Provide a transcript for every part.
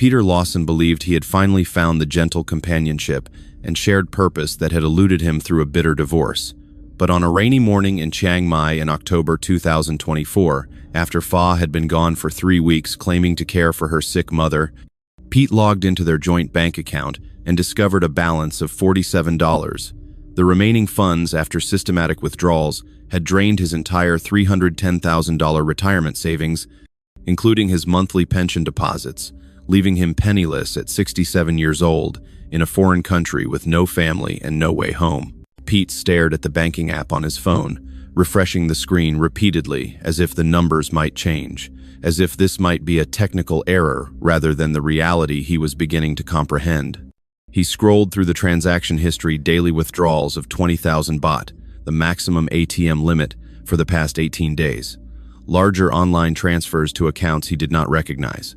Peter Lawson believed he had finally found the gentle companionship and shared purpose that had eluded him through a bitter divorce. But on a rainy morning in Chiang Mai in October 2024, after Fa had been gone for 3 weeks claiming to care for her sick mother, Pete logged into their joint bank account and discovered a balance of $47. The remaining funds, after systematic withdrawals, had drained his entire $310,000 retirement savings, including his monthly pension deposits, leaving him penniless at 67 years old in a foreign country with no family and no way home. Pete stared at the banking app on his phone, refreshing the screen repeatedly as if the numbers might change, as if this might be a technical error rather than the reality he was beginning to comprehend. He scrolled through the transaction history: daily withdrawals of 20,000 baht, the maximum ATM limit for the past 18 days. Larger online transfers to accounts he did not recognize.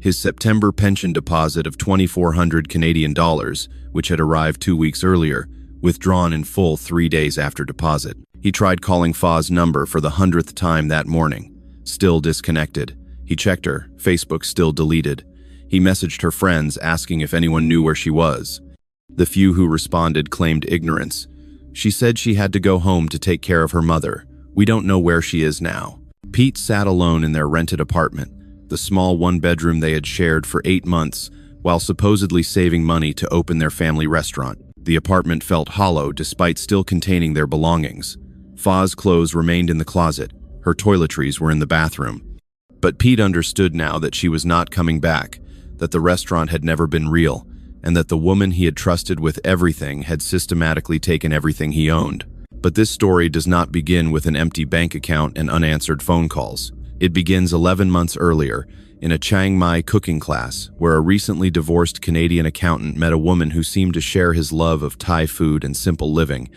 His September pension deposit of 2,400 Canadian dollars, which had arrived 2 weeks earlier, withdrawn in full 3 days after deposit. He tried calling Fa's number for the 100th time that morning. Still disconnected. He checked her, Facebook still deleted. He messaged her friends asking if anyone knew where she was. The few who responded claimed ignorance. She said she had to go home to take care of her mother. We don't know where she is now. Pete sat alone in their rented apartment, the small one-bedroom they had shared for 8 months, while supposedly saving money to open their family restaurant. The apartment felt hollow despite still containing their belongings. Fa's clothes remained in the closet. Her toiletries were in the bathroom. But Pete understood now that she was not coming back, that the restaurant had never been real, and that the woman he had trusted with everything had systematically taken everything he owned. But this story does not begin with an empty bank account and unanswered phone calls. It begins 11 months earlier, in a Chiang Mai cooking class, where a recently divorced Canadian accountant met a woman who seemed to share his love of Thai food and simple living,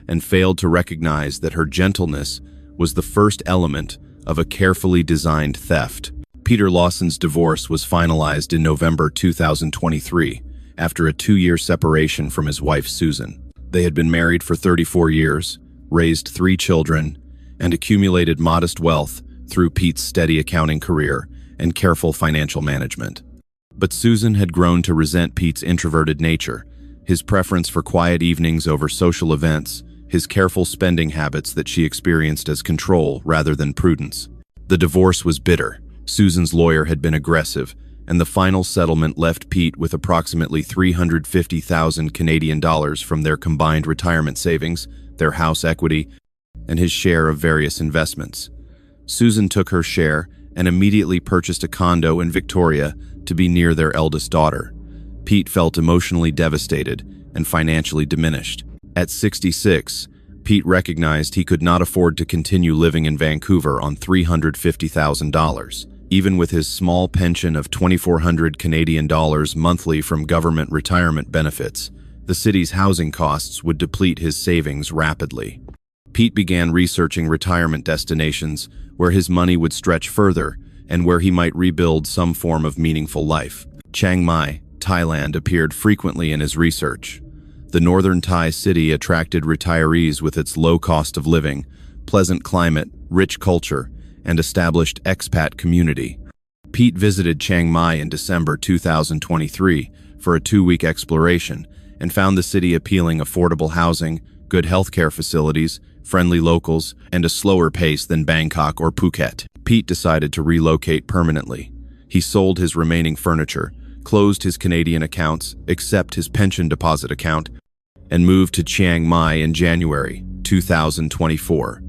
and failed to recognize that her gentleness was the first element of a carefully designed theft. Peter Lawson's divorce was finalized in November 2023, after a 2-year separation from his wife Susan. They had been married for 34 years, raised 3 children, and accumulated modest wealth through Pete's steady accounting career and careful financial management. But Susan had grown to resent Pete's introverted nature, his preference for quiet evenings over social events, his careful spending habits that she experienced as control rather than prudence. The divorce was bitter. Susan's lawyer had been aggressive, and the final settlement left Pete with approximately 350,000 Canadian dollars from their combined retirement savings, their house equity, and his share of various investments. Susan took her share and immediately purchased a condo in Victoria to be near their eldest daughter. Pete felt emotionally devastated and financially diminished. At 66, Pete recognized he could not afford to continue living in Vancouver on $350,000. Even with his small pension of 2,400 Canadian dollars monthly from government retirement benefits, the city's housing costs would deplete his savings rapidly. Pete began researching retirement destinations where his money would stretch further and where he might rebuild some form of meaningful life. Chiang Mai, Thailand appeared frequently in his research. The northern Thai city attracted retirees with its low cost of living, pleasant climate, rich culture, and established expat community. Pete visited Chiang Mai in December 2023 for a 2-week exploration and found the city appealing: affordable housing, good healthcare facilities, friendly locals, and a slower pace than Bangkok or Phuket. Pete decided to relocate permanently. He sold his remaining furniture, closed his Canadian accounts, except his pension deposit account, and moved to Chiang Mai in January 2024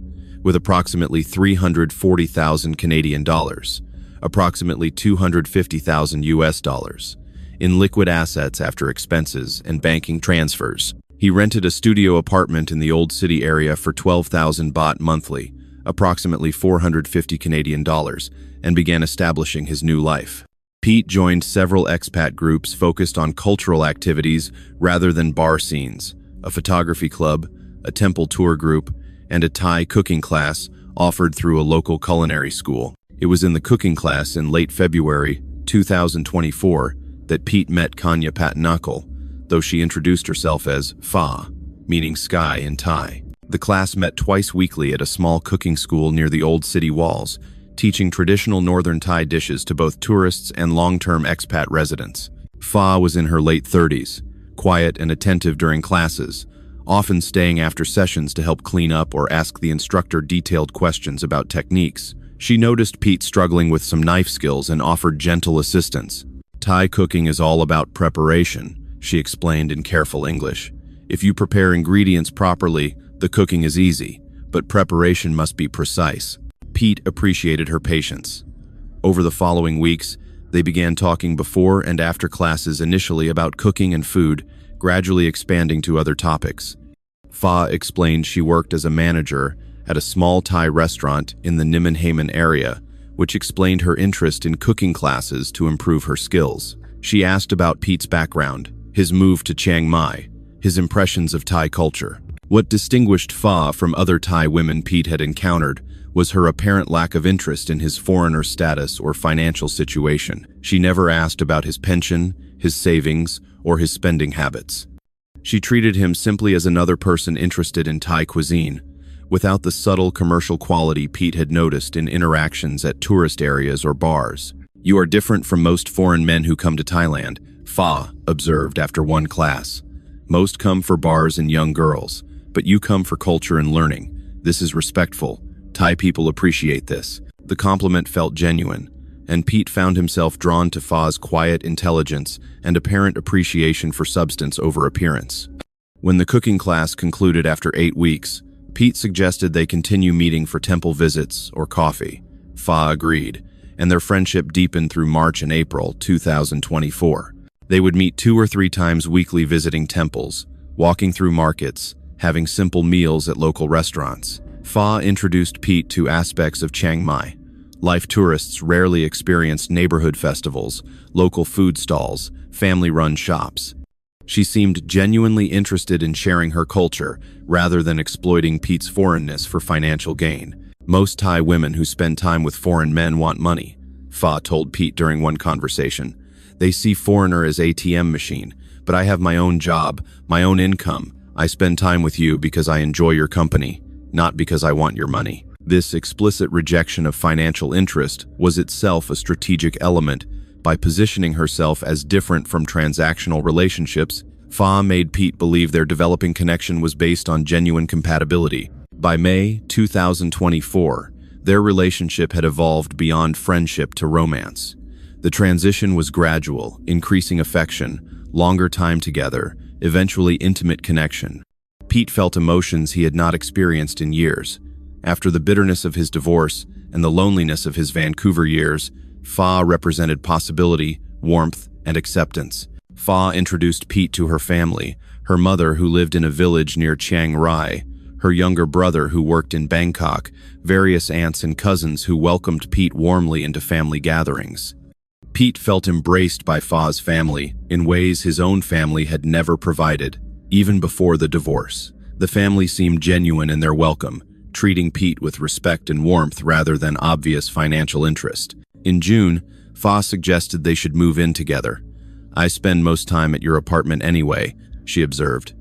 with approximately 340,000 Canadian dollars, approximately 250,000 US dollars, in liquid assets after expenses and banking transfers. He rented a studio apartment in the Old City area for 12,000 baht monthly, approximately 450 Canadian dollars, and began establishing his new life. Pete joined several expat groups focused on cultural activities rather than bar scenes, a photography club, a temple tour group, and a Thai cooking class offered through a local culinary school. It was in the cooking class in late February 2024 that Pete met Kanya Patnakul, though she introduced herself as Fa, meaning sky in Thai. The class met twice weekly at a small cooking school near the Old City walls, teaching traditional northern Thai dishes to both tourists and long-term expat residents. Fa was in her late 30s, quiet and attentive during classes, often staying after sessions to help clean up or ask the instructor detailed questions about techniques. She noticed Pete struggling with some knife skills and offered gentle assistance. "Thai cooking is all about preparation," she explained in careful English. "If you prepare ingredients properly, the cooking is easy, but preparation must be precise." Pete appreciated her patience. Over the following weeks, they began talking before and after classes, initially about cooking and food, gradually expanding to other topics. Fa explained she worked as a manager at a small Thai restaurant in the Nimmenhamen area, which explained her interest in cooking classes to improve her skills. She asked about Pete's background, his move to Chiang Mai, his impressions of Thai culture. What distinguished Fa from other Thai women Pete had encountered was her apparent lack of interest in his foreigner status or financial situation. She never asked about his pension, his savings, or his spending habits. She treated him simply as another person interested in Thai cuisine, without the subtle commercial quality Pete had noticed in interactions at tourist areas or bars. "You are different from most foreign men who come to Thailand," Fa observed after one class. "Most come for bars and young girls, but you come for culture and learning. This is respectful. Thai people appreciate this." The compliment felt genuine, and Pete found himself drawn to Fa's quiet intelligence and apparent appreciation for substance over appearance. When the cooking class concluded after 8 weeks, Pete suggested they continue meeting for temple visits or coffee. Fa agreed, and their friendship deepened through March and April 2024. They would meet 2 or 3 times weekly, visiting temples, walking through markets, having simple meals at local restaurants. Fa introduced Pete to aspects of Chiang Mai. Life tourists rarely experienced neighborhood festivals, local food stalls, family-run shops. She seemed genuinely interested in sharing her culture rather than exploiting Pete's foreignness for financial gain. "Most Thai women who spend time with foreign men want money," Fa told Pete during one conversation. "They see foreigner as ATM machine, but I have my own job, my own income. I spend time with you because I enjoy your company, not because I want your money." This explicit rejection of financial interest was itself a strategic element. By positioning herself as different from transactional relationships, Fa made Pete believe their developing connection was based on genuine compatibility. By May 2024, their relationship had evolved beyond friendship to romance. The transition was gradual, increasing affection, longer time together, eventually intimate connection. Pete felt emotions he had not experienced in years. After the bitterness of his divorce and the loneliness of his Vancouver years, Fa represented possibility, warmth, and acceptance. Fa introduced Pete to her family, her mother who lived in a village near Chiang Rai, her younger brother who worked in Bangkok, various aunts and cousins who welcomed Pete warmly into family gatherings. Pete felt embraced by Fa's family in ways his own family had never provided, even before the divorce. The family seemed genuine in their welcome, treating Pete with respect and warmth rather than obvious financial interest. In June, Fa suggested they should move in together. "I spend most time at your apartment anyway," she observed,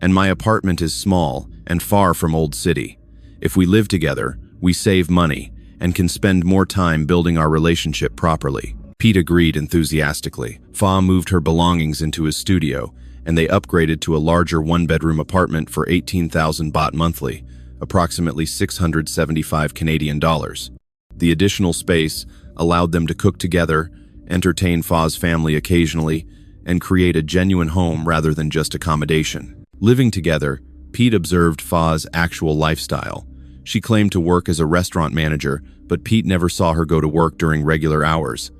"and my apartment is small and far from Old City. If we live together, we save money and can spend more time building our relationship properly." Pete agreed enthusiastically. Fa moved her belongings into his studio, and they upgraded to a larger one-bedroom apartment for 18,000 baht monthly, approximately 675 Canadian dollars. The additional space allowed them to cook together, entertain Fa's family occasionally, and create a genuine home rather than just accommodation. Living together, Pete observed Fa's actual lifestyle. She claimed to work as a restaurant manager, but Pete never saw her go to work during regular hours.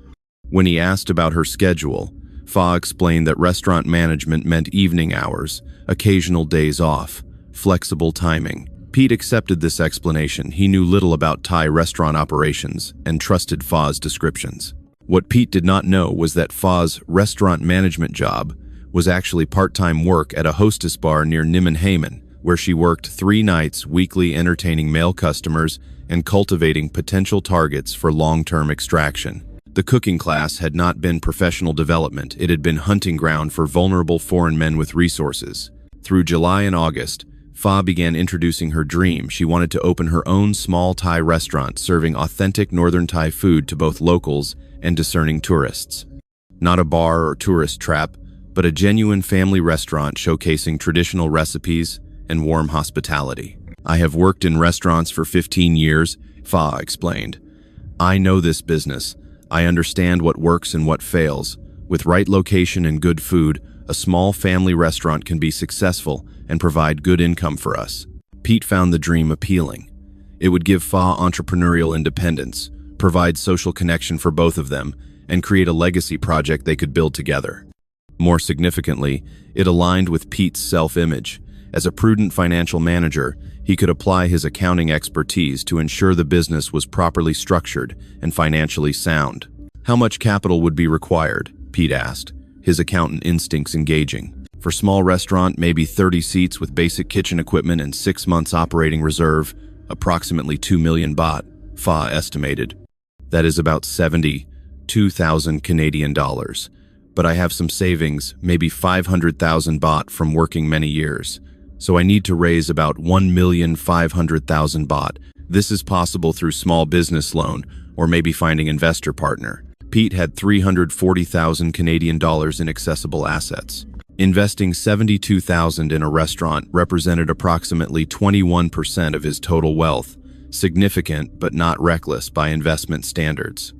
When he asked about her schedule, Fa explained that restaurant management meant evening hours, occasional days off, flexible timing. Pete accepted this explanation. He knew little about Thai restaurant operations and trusted Fa's descriptions. What Pete did not know was that Fa's restaurant management job was actually part-time work at a hostess bar near Nimmenhamen, where she worked 3 nights weekly, entertaining male customers and cultivating potential targets for long-term extraction. The cooking class had not been professional development. It had been hunting ground for vulnerable foreign men with resources. Through July and August, Fa began introducing her dream. She wanted to open her own small Thai restaurant serving authentic northern Thai food to both locals and discerning tourists. Not a bar or tourist trap, but a genuine family restaurant showcasing traditional recipes and warm hospitality. "I have worked in restaurants for 15 years, Fa explained. "I know this business. I understand what works and what fails. With right location and good food, a small family restaurant can be successful and provide good income for us." Pete found the dream appealing. It would give Fa entrepreneurial independence, provide social connection for both of them, and create a legacy project they could build together. More significantly, it aligned with Pete's self-image. As a prudent financial manager, he could apply his accounting expertise to ensure the business was properly structured and financially sound. "How much capital would be required?" Pete asked, his accountant instincts engaging. "For small restaurant, maybe 30 seats with basic kitchen equipment and 6 months operating reserve, approximately 2 million baht, Fa estimated. That is about 72,000 Canadian dollars. But I have some savings, maybe 500,000 baht from working many years. So I need to raise about 1,500,000 baht. This is possible through small business loan or maybe finding investor partner." Pete had 340,000 Canadian dollars in accessible assets. Investing 72,000 in a restaurant represented approximately 21% of his total wealth, significant but not reckless by investment standards.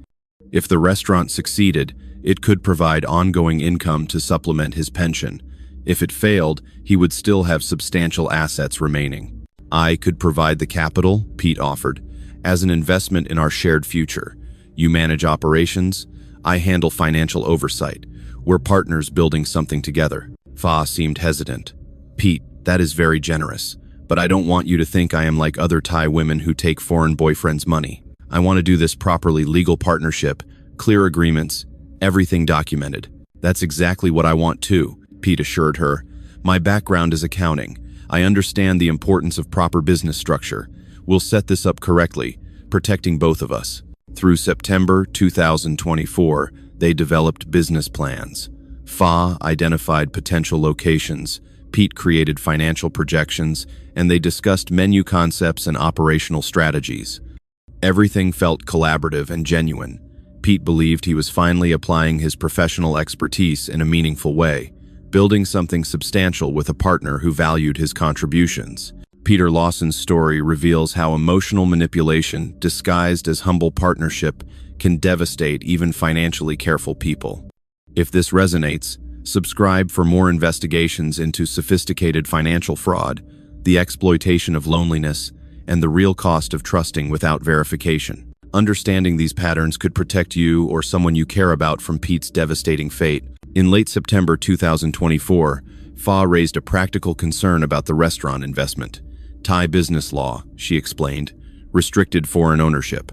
If the restaurant succeeded, it could provide ongoing income to supplement his pension. If it failed, he would still have substantial assets remaining. "I could provide the capital," Pete offered, "as an investment in our shared future. You manage operations, I handle financial oversight. We're partners building something together." Fa seemed hesitant. "Pete, that is very generous, but I don't want you to think I am like other Thai women who take foreign boyfriends' money. I want to do this properly, legal partnership, clear agreements, everything documented." "That's exactly what I want too," Pete assured her. "My background is accounting. I understand the importance of proper business structure. We'll set this up correctly, protecting both of us." Through September 2024, they developed business plans. Fa identified potential locations, Pete created financial projections, and they discussed menu concepts and operational strategies. Everything felt collaborative and genuine. Pete believed he was finally applying his professional expertise in a meaningful way, building something substantial with a partner who valued his contributions. Peter Lawson's story reveals how emotional manipulation, disguised as humble partnership, can devastate even financially careful people. If this resonates, subscribe for more investigations into sophisticated financial fraud, the exploitation of loneliness, and the real cost of trusting without verification. Understanding these patterns could protect you or someone you care about from Pete's devastating fate. In late September 2024, Fa raised a practical concern about the restaurant investment. "Thai business law," she explained, restricted foreign ownership.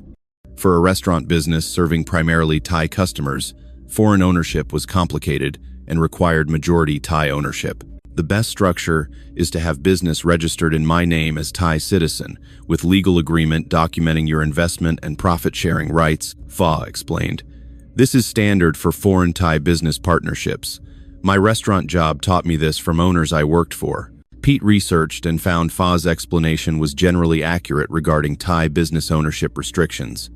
For a restaurant business serving primarily Thai customers, foreign ownership was complicated and required majority Thai ownership. "The best structure is to have business registered in my name as Thai citizen, with legal agreement documenting your investment and profit-sharing rights," Fa explained. "This is standard for foreign Thai business partnerships. My restaurant job taught me this from owners I worked for." Pete researched and found Fa's explanation was generally accurate regarding Thai business ownership restrictions.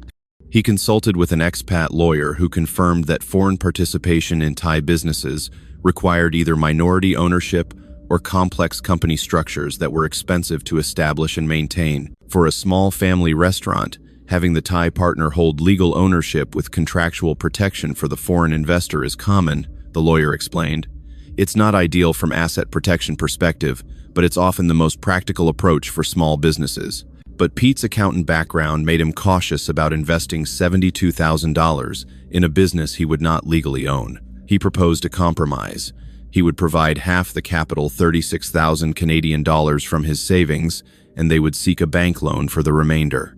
He consulted with an expat lawyer who confirmed that foreign participation in Thai businesses required either minority ownership or complex company structures that were expensive to establish and maintain. For a small family restaurant, having the Thai partner hold legal ownership with contractual protection for the foreign investor is common, the lawyer explained. "It's not ideal from asset protection perspective, but it's often the most practical approach for small businesses." But Pete's accountant background made him cautious about investing $72,000 in a business he would not legally own. He proposed a compromise. He would provide half the capital, 36,000 Canadian dollars from his savings, and they would seek a bank loan for the remainder.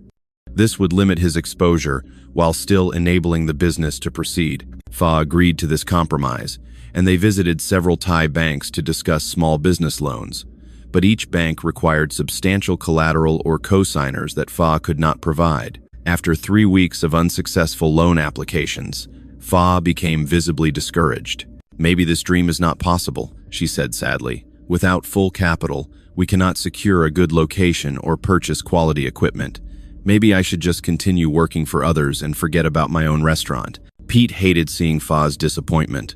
This would limit his exposure while still enabling the business to proceed. Fa agreed to this compromise, and they visited several Thai banks to discuss small business loans. But each bank required substantial collateral or co-signers that Fa could not provide. After 3 weeks of unsuccessful loan applications, Fa became visibly discouraged. "Maybe this dream is not possible," she said sadly. "Without full capital, We cannot secure a good location or purchase quality equipment. Maybe I should just continue working for others and forget about my own restaurant." Pete hated seeing Fa's disappointment.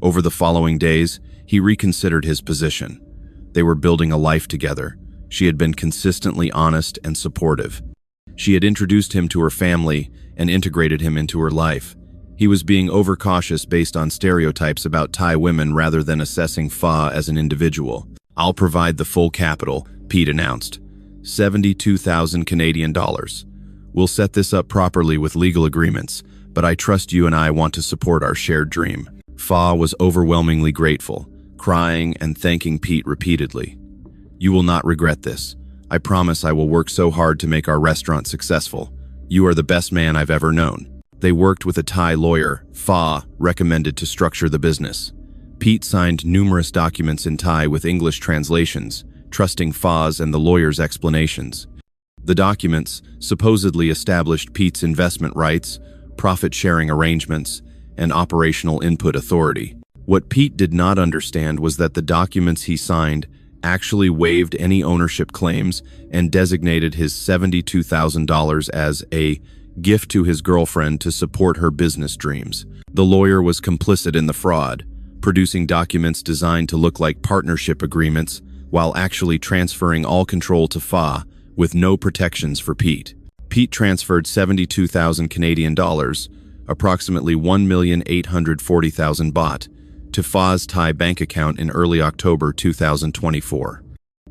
Over the following days, he reconsidered his position. They were building a life together. She had been consistently honest and supportive. She had introduced him to her family and integrated him into her life. He was being overcautious based on stereotypes about Thai women rather than assessing Fa as an individual. "I'll provide the full capital," Pete announced. 72,000 Canadian dollars. "We'll set this up properly with legal agreements, but I trust you and I want to support our shared dream." Fa was overwhelmingly grateful, crying and thanking Pete repeatedly. "You will not regret this. I promise I will work so hard to make our restaurant successful. You are the best man I've ever known." They worked with a Thai lawyer, Fa recommended to structure the business. Pete signed numerous documents in Thai with English translations, trusting Fa's and the lawyer's explanations. The documents supposedly established Pete's investment rights, profit-sharing arrangements, and operational input authority. What Pete did not understand was that the documents he signed actually waived any ownership claims and designated his $72,000 as a gift to his girlfriend to support her business dreams. The lawyer was complicit in the fraud, producing documents designed to look like partnership agreements while actually transferring all control to Fa with no protections for Pete. Pete transferred 72,000 Canadian dollars, approximately 1,840,000 baht, to Fa's Thai bank account in early October 2024.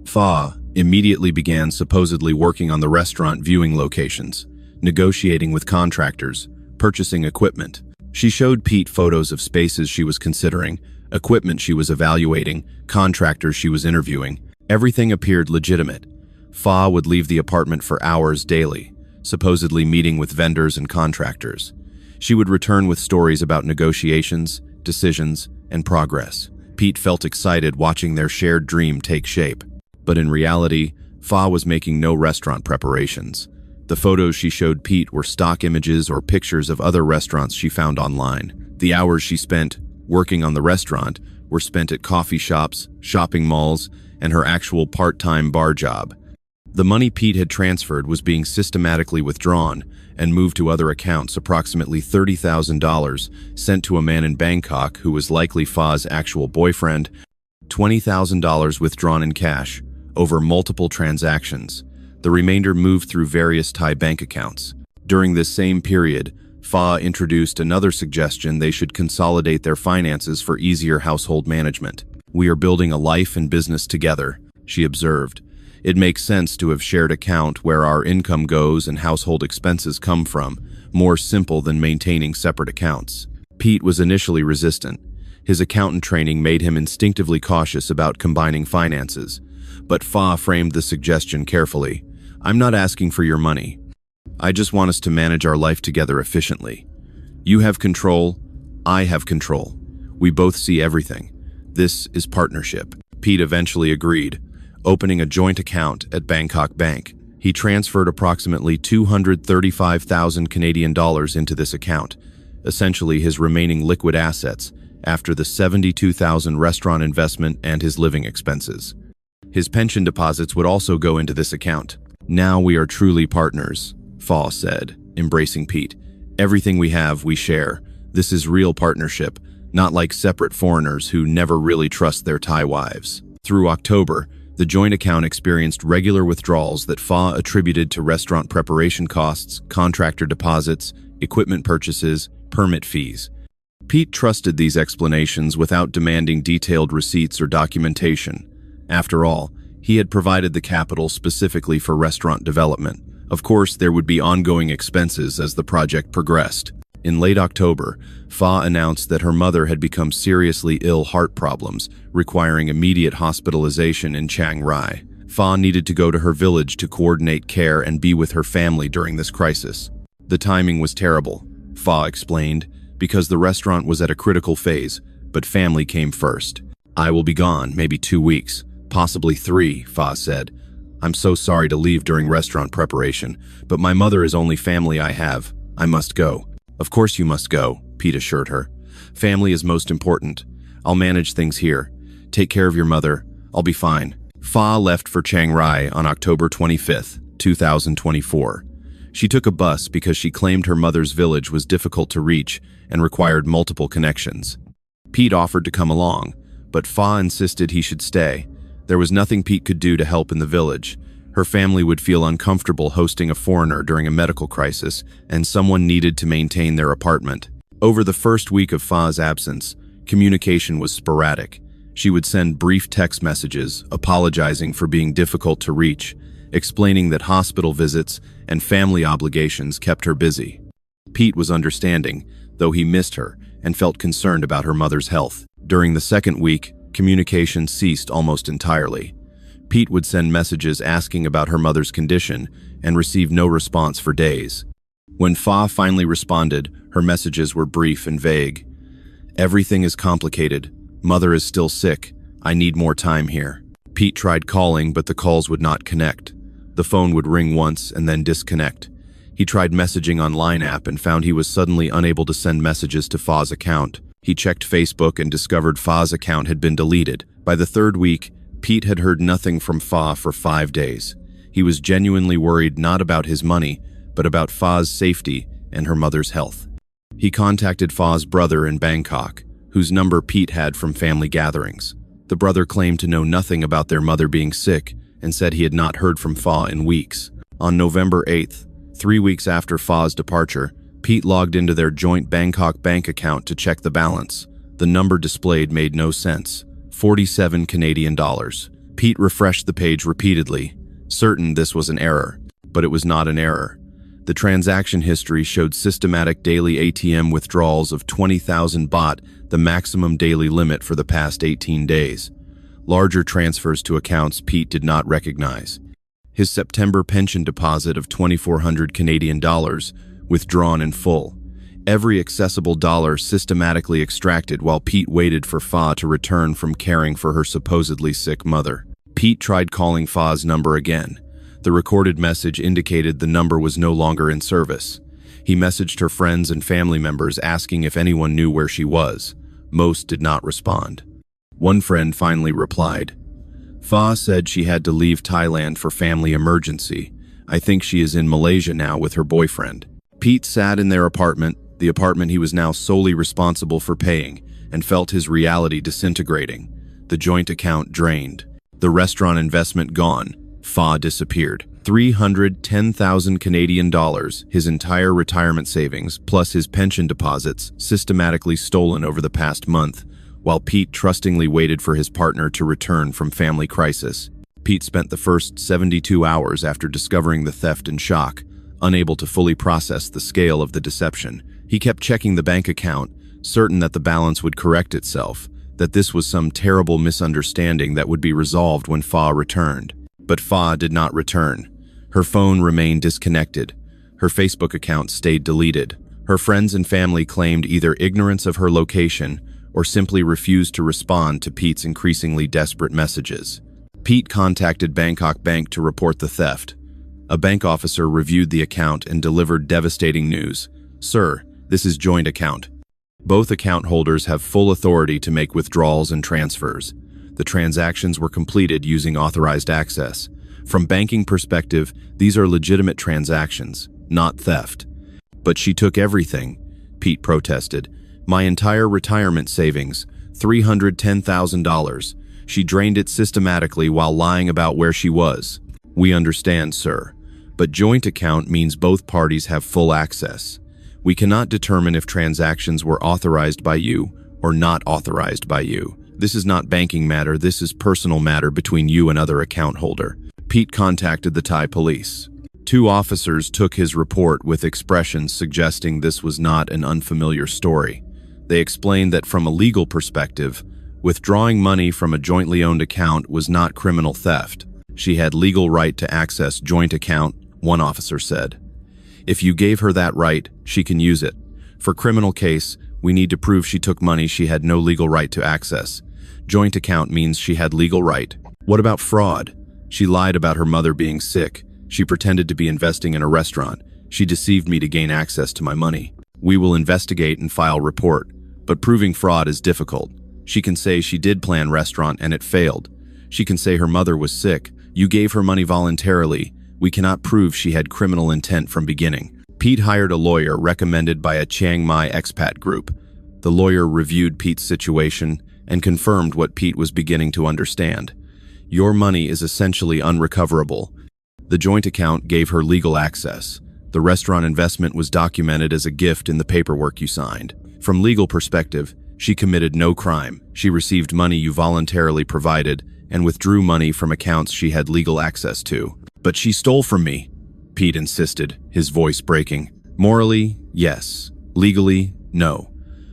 Fa immediately began supposedly working on the restaurant viewing locations, negotiating with contractors, purchasing equipment. She showed Pete photos of spaces she was considering, equipment she was evaluating, contractors she was interviewing. Everything appeared legitimate. Fa would leave the apartment for hours daily, supposedly meeting with vendors and contractors. She would return with stories about negotiations, decisions, and progress. Pete felt excited watching their shared dream take shape. But in reality, Fa was making no restaurant preparations. The photos she showed Pete were stock images or pictures of other restaurants she found online. The hours she spent working on the restaurant were spent at coffee shops, shopping malls, and her actual part-time bar job. The money Pete had transferred was being systematically withdrawn and moved to other accounts, approximately $30,000 sent to a man in Bangkok who was likely Fa's actual boyfriend, $20,000 withdrawn in cash over multiple transactions. The remainder moved through various Thai bank accounts. During this same period, Fa introduced another suggestion: they should consolidate their finances for easier household management. "We are building a life and business together," she observed. "It makes sense to have shared account where our income goes and household expenses come from, more simple than maintaining separate accounts." Pete was initially resistant. His accountant training made him instinctively cautious about combining finances. But Fa framed the suggestion carefully. "I'm not asking for your money. I just want us to manage our life together efficiently. You have control, I have control. We both see everything. This is partnership." Pete eventually agreed, opening a joint account at Bangkok Bank. He transferred approximately 235,000 Canadian dollars into this account, essentially his remaining liquid assets after the 72,000 restaurant investment and his living expenses. His pension deposits would also go into this account. "Now we are truly partners," Fa said, embracing Pete. "Everything we have, we share. This is real partnership, not like separate foreigners who never really trust their Thai wives." Through October, the joint account experienced regular withdrawals that Fa attributed to restaurant preparation costs, contractor deposits, equipment purchases, permit fees. Pete trusted these explanations without demanding detailed receipts or documentation. After all, he had provided the capital specifically for restaurant development. Of course, there would be ongoing expenses as the project progressed. In late October, Fa announced that her mother had become seriously ill, heart problems, requiring immediate hospitalization in Chiang Rai. Fa needed to go to her village to coordinate care and be with her family during this crisis. "The timing was terrible," Fa explained, "because the restaurant was at a critical phase, but family came first. I will be gone, maybe 2 weeks, possibly 3, Fa said. "I'm so sorry to leave during restaurant preparation, but my mother is only family I have. I must go." "Of course you must go," Pete assured her. "Family is most important. I'll manage things here. Take care of your mother. I'll be fine." Fa left for Chiang Rai on October 25, 2024. She took a bus because she claimed her mother's village was difficult to reach and required multiple connections. Pete offered to come along, but Fa insisted he should stay. There was nothing Pete could do to help in the village. Her family would feel uncomfortable hosting a foreigner during a medical crisis, and someone needed to maintain their apartment. Over the first week of Fa's absence, communication was sporadic. She would send brief text messages, apologizing for being difficult to reach, explaining that hospital visits and family obligations kept her busy. Pete was understanding, though he missed her and felt concerned about her mother's health. During the second week, communication ceased almost entirely. Pete would send messages asking about her mother's condition and receive no response for days. When Fa finally responded, her messages were brief and vague. "Everything is complicated. Mother is still sick. I need more time here." Pete tried calling, but the calls would not connect. The phone would ring once and then disconnect. He tried messaging on Line app and found he was suddenly unable to send messages to Fa's account. He checked Facebook and discovered Fa's account had been deleted. By the third week, Pete had heard nothing from Fa for 5 days. He was genuinely worried not about his money, but about Fa's safety and her mother's health. He contacted Fa's brother in Bangkok, whose number Pete had from family gatherings. The brother claimed to know nothing about their mother being sick and said he had not heard from Fa in weeks. On November 8th, 3 weeks after Fa's departure, Pete logged into their joint Bangkok bank account to check the balance. The number displayed made no sense. 47 Canadian dollars. Pete refreshed the page repeatedly, certain this was an error, but it was not an error. The transaction history showed systematic daily ATM withdrawals of 20,000 baht, the maximum daily limit for the past 18 days. Larger transfers to accounts Pete did not recognize. His September pension deposit of 2,400 Canadian dollars withdrawn in full. Every accessible dollar systematically extracted while Pete waited for Fa to return from caring for her supposedly sick mother. Pete tried calling Fa's number again. The recorded message indicated the number was no longer in service. He messaged her friends and family members asking if anyone knew where she was. Most did not respond. One friend finally replied, "Fa said she had to leave Thailand for family emergency. I think she is in Malaysia now with her boyfriend." Pete sat in their apartment, the apartment he was now solely responsible for paying, and felt his reality disintegrating. The joint account drained. The restaurant investment gone. Fa disappeared. 310,000 Canadian dollars, his entire retirement savings, plus his pension deposits, systematically stolen over the past month, while Pete trustingly waited for his partner to return from family crisis. Pete spent the first 72 hours after discovering the theft in shock, unable to fully process the scale of the deception. He kept checking the bank account, certain that the balance would correct itself, that this was some terrible misunderstanding that would be resolved when Fa returned. But Fa did not return. Her phone remained disconnected. Her Facebook account stayed deleted. Her friends and family claimed either ignorance of her location or simply refused to respond to Pete's increasingly desperate messages. Pete contacted Bangkok Bank to report the theft. A bank officer reviewed the account and delivered devastating news. "Sir, this is joint account. Both account holders have full authority to make withdrawals and transfers. The transactions were completed using authorized access. From banking perspective, these are legitimate transactions, not theft." "But she took everything," Pete protested. "My entire retirement savings, $310,000. She drained it systematically while lying about where she was." "We understand, sir. But joint account means both parties have full access. We cannot determine if transactions were authorized by you or not authorized by you. This is not banking matter, this is personal matter between you and other account holder." Pete contacted the Thai police. 2 officers took his report with expressions suggesting this was not an unfamiliar story. They explained that from a legal perspective, withdrawing money from a jointly owned account was not criminal theft. She had legal right to access joint account, one officer said. "If you gave her that right, she can use it. For criminal case, we need to prove she took money she had no legal right to access. Joint account means she had legal right." "What about fraud? She lied about her mother being sick. She pretended to be investing in a restaurant. She deceived me to gain access to my money. We will investigate and file report, but proving fraud is difficult. She can say she did plan restaurant and it failed. She can say her mother was sick. You gave her money voluntarily. We cannot prove she had criminal intent from beginning. Pete hired a lawyer recommended by a Chiang Mai expat group. The lawyer reviewed Pete's situation and confirmed what Pete was beginning to understand. Your money is essentially unrecoverable. The joint account gave her legal access. The restaurant investment was documented as a gift in the paperwork you signed. From legal perspective, she committed no crime. She received money you voluntarily provided and withdrew money from accounts she had legal access to. But she stole from me, Pete insisted, his voice breaking. Morally, yes. Legally, no.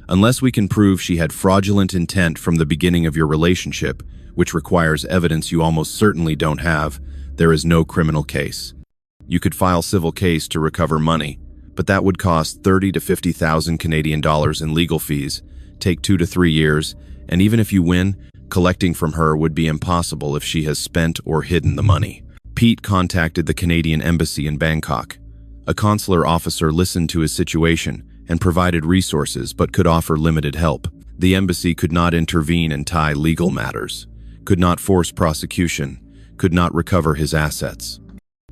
Unless we can prove she had fraudulent intent from the beginning of your relationship, which requires evidence you almost certainly don't have, there is no criminal case. You could file civil case to recover money, but that would cost 30 to 50,000 Canadian dollars in legal fees, take 2 to 3 years, and even if you win, collecting from her would be impossible if she has spent or hidden the money. Pete contacted the Canadian embassy in Bangkok. A consular officer listened to his situation and provided resources but could offer limited help. The embassy could not intervene in Thai legal matters, could not force prosecution, could not recover his assets.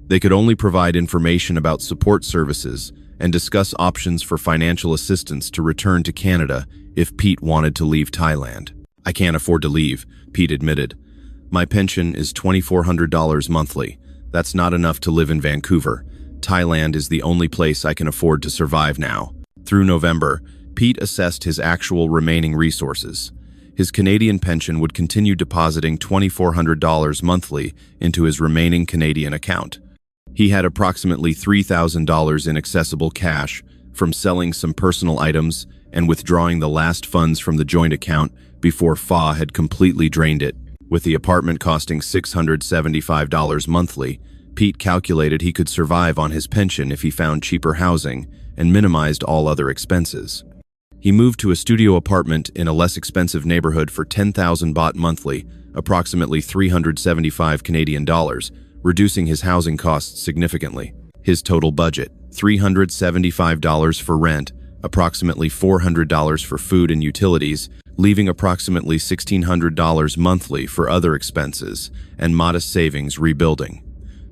They could only provide information about support services and discuss options for financial assistance to return to Canada if Pete wanted to leave Thailand. I can't afford to leave, Pete admitted. My pension is $2,400 monthly. That's not enough to live in Vancouver. Thailand is the only place I can afford to survive now. Through November, Pete assessed his actual remaining resources. His Canadian pension would continue depositing $2,400 monthly into his remaining Canadian account. He had approximately $3,000 in accessible cash from selling some personal items and withdrawing the last funds from the joint account before Pha had completely drained it. With the apartment costing $675 monthly, Pete calculated he could survive on his pension if he found cheaper housing and minimized all other expenses. He moved to a studio apartment in a less expensive neighborhood for 10,000 baht monthly, approximately 375 Canadian dollars, reducing his housing costs significantly. His total budget, $375 for rent, approximately $400 for food and utilities, leaving approximately $1,600 monthly for other expenses and modest savings rebuilding.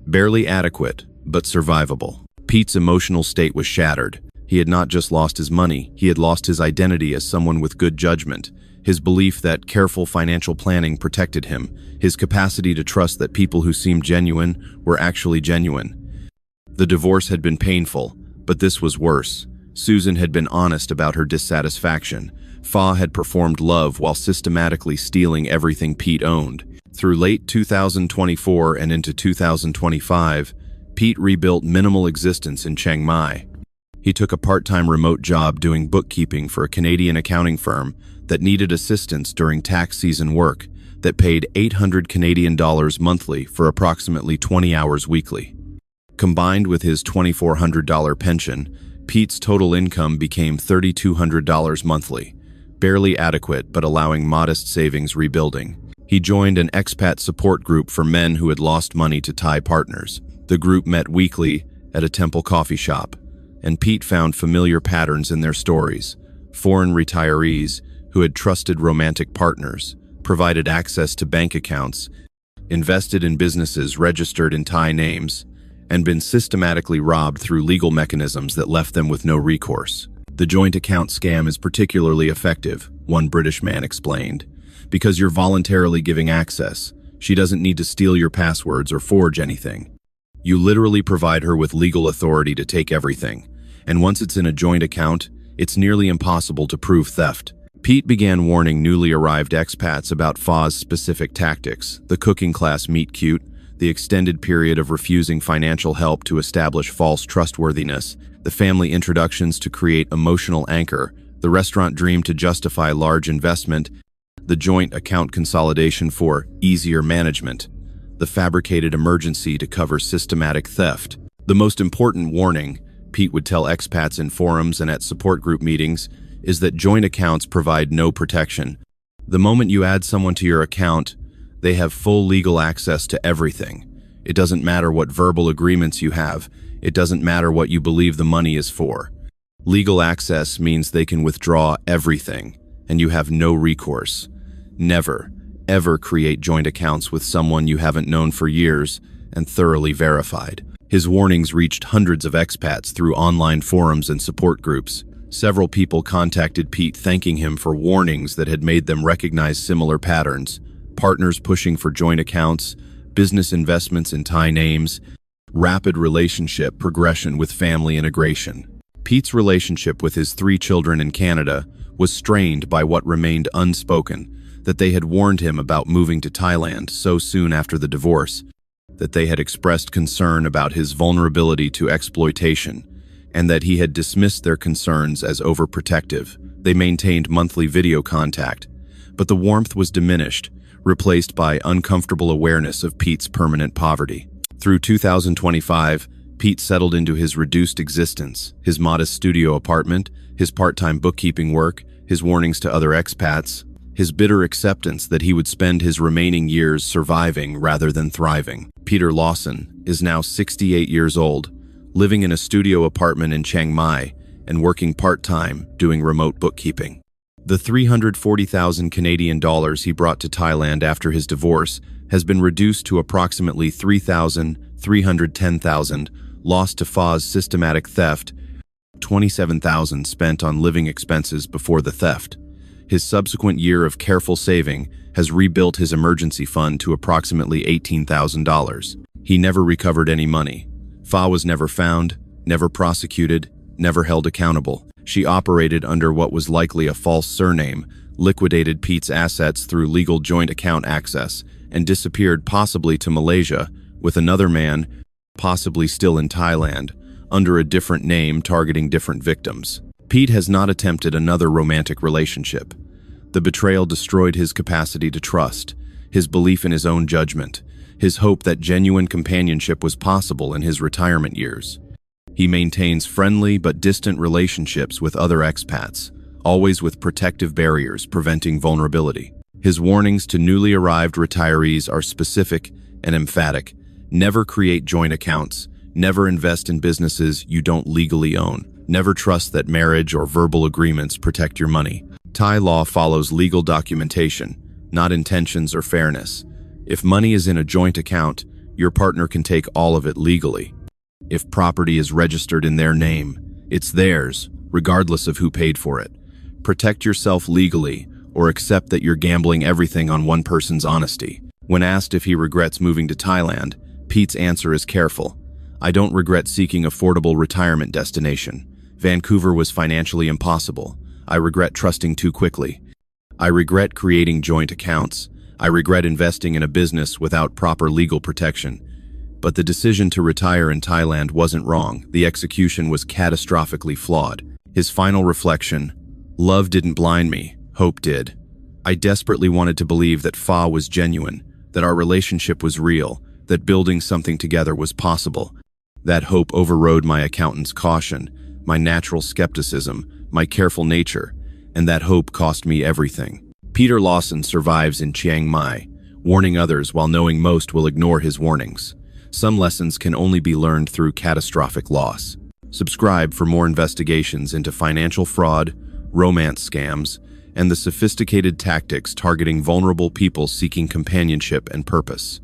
Barely adequate, but survivable. Pete's emotional state was shattered. He had not just lost his money, he had lost his identity as someone with good judgment, his belief that careful financial planning protected him, his capacity to trust that people who seemed genuine were actually genuine. The divorce had been painful, but this was worse. Susan had been honest about her dissatisfaction. Pha had performed love while systematically stealing everything Pete owned. Through late 2024 and into 2025, Pete rebuilt minimal existence in Chiang Mai. He took a part-time remote job doing bookkeeping for a Canadian accounting firm that needed assistance during tax season work that paid 800 Canadian dollars monthly for approximately 20 hours weekly. Combined with his $2,400 pension, Pete's total income became $3,200 monthly, barely adequate but allowing modest savings rebuilding. He joined an expat support group for men who had lost money to Thai partners. The group met weekly at a Temple coffee shop, and Pete found familiar patterns in their stories. Foreign retirees who had trusted romantic partners, provided access to bank accounts, invested in businesses registered in Thai names, and been systematically robbed through legal mechanisms that left them with no recourse. The joint account scam is particularly effective, one British man explained, because you're voluntarily giving access. She doesn't need to steal your passwords or forge anything. You literally provide her with legal authority to take everything, and once it's in a joint account, it's nearly impossible to prove theft. Pete began warning newly arrived expats about Pha's specific tactics: the cooking class meet cute, the extended period of refusing financial help to establish false trustworthiness, the family introductions to create emotional anchor, the restaurant dream to justify large investment, the joint account consolidation for easier management, the fabricated emergency to cover systematic theft. The most important warning, Pete would tell expats in forums and at support group meetings, is that joint accounts provide no protection. The moment you add someone to your account, they have full legal access to everything. It doesn't matter what verbal agreements you have. It doesn't matter what you believe the money is for. Legal access means they can withdraw everything, and you have no recourse. Never, ever create joint accounts with someone you haven't known for years and thoroughly verified. His warnings reached hundreds of expats through online forums and support groups. Several people contacted Pete thanking him for warnings that had made them recognize similar patterns: partners pushing for joint accounts, business investments in Thai names, rapid relationship progression with family integration. Pete's relationship with his 3 children in Canada was strained by what remained unspoken: that they had warned him about moving to Thailand so soon after the divorce, that they had expressed concern about his vulnerability to exploitation, and that he had dismissed their concerns as overprotective. They maintained monthly video contact, but the warmth was diminished, replaced by uncomfortable awareness of Pete's permanent poverty. Through 2025, Pete settled into his reduced existence, his modest studio apartment, his part-time bookkeeping work, his warnings to other expats, his bitter acceptance that he would spend his remaining years surviving rather than thriving. Peter Lawson is now 68 years old, living in a studio apartment in Chiang Mai and working part-time doing remote bookkeeping. The 340,000 Canadian dollars he brought to Thailand after his divorce has been reduced to approximately 310,000 lost to Pha's systematic theft, 27,000 spent on living expenses before the theft. His subsequent year of careful saving has rebuilt his emergency fund to approximately $18,000. He never recovered any money. Pha was never found, never prosecuted, never held accountable. She operated under what was likely a false surname, liquidated Pete's assets through legal joint account access, and disappeared possibly to Malaysia with another man, possibly still in Thailand, under a different name targeting different victims. Pete has not attempted another romantic relationship. The betrayal destroyed his capacity to trust, his belief in his own judgment, his hope that genuine companionship was possible in his retirement years. He maintains friendly but distant relationships with other expats, always with protective barriers preventing vulnerability. His warnings to newly arrived retirees are specific and emphatic. Never create joint accounts. Never invest in businesses you don't legally own. Never trust that marriage or verbal agreements protect your money. Thai law follows legal documentation, not intentions or fairness. If money is in a joint account, your partner can take all of it legally. If property is registered in their name, it's theirs, regardless of who paid for it. Protect yourself legally, or accept that you're gambling everything on one person's honesty. When asked if he regrets moving to Thailand, Pete's answer is careful. I don't regret seeking affordable retirement destination. Vancouver was financially impossible. I regret trusting too quickly. I regret creating joint accounts. I regret investing in a business without proper legal protection. But the decision to retire in Thailand wasn't wrong. The execution was catastrophically flawed. His final reflection: love didn't blind me, hope did. I desperately wanted to believe that Pha was genuine, that our relationship was real, that building something together was possible. That hope overrode my accountant's caution, my natural skepticism, my careful nature, and that hope cost me everything. Peter Lawson survives in Chiang Mai, warning others while knowing most will ignore his warnings. Some lessons can only be learned through catastrophic loss. Subscribe for more investigations into financial fraud, romance scams, and the sophisticated tactics targeting vulnerable people seeking companionship and purpose.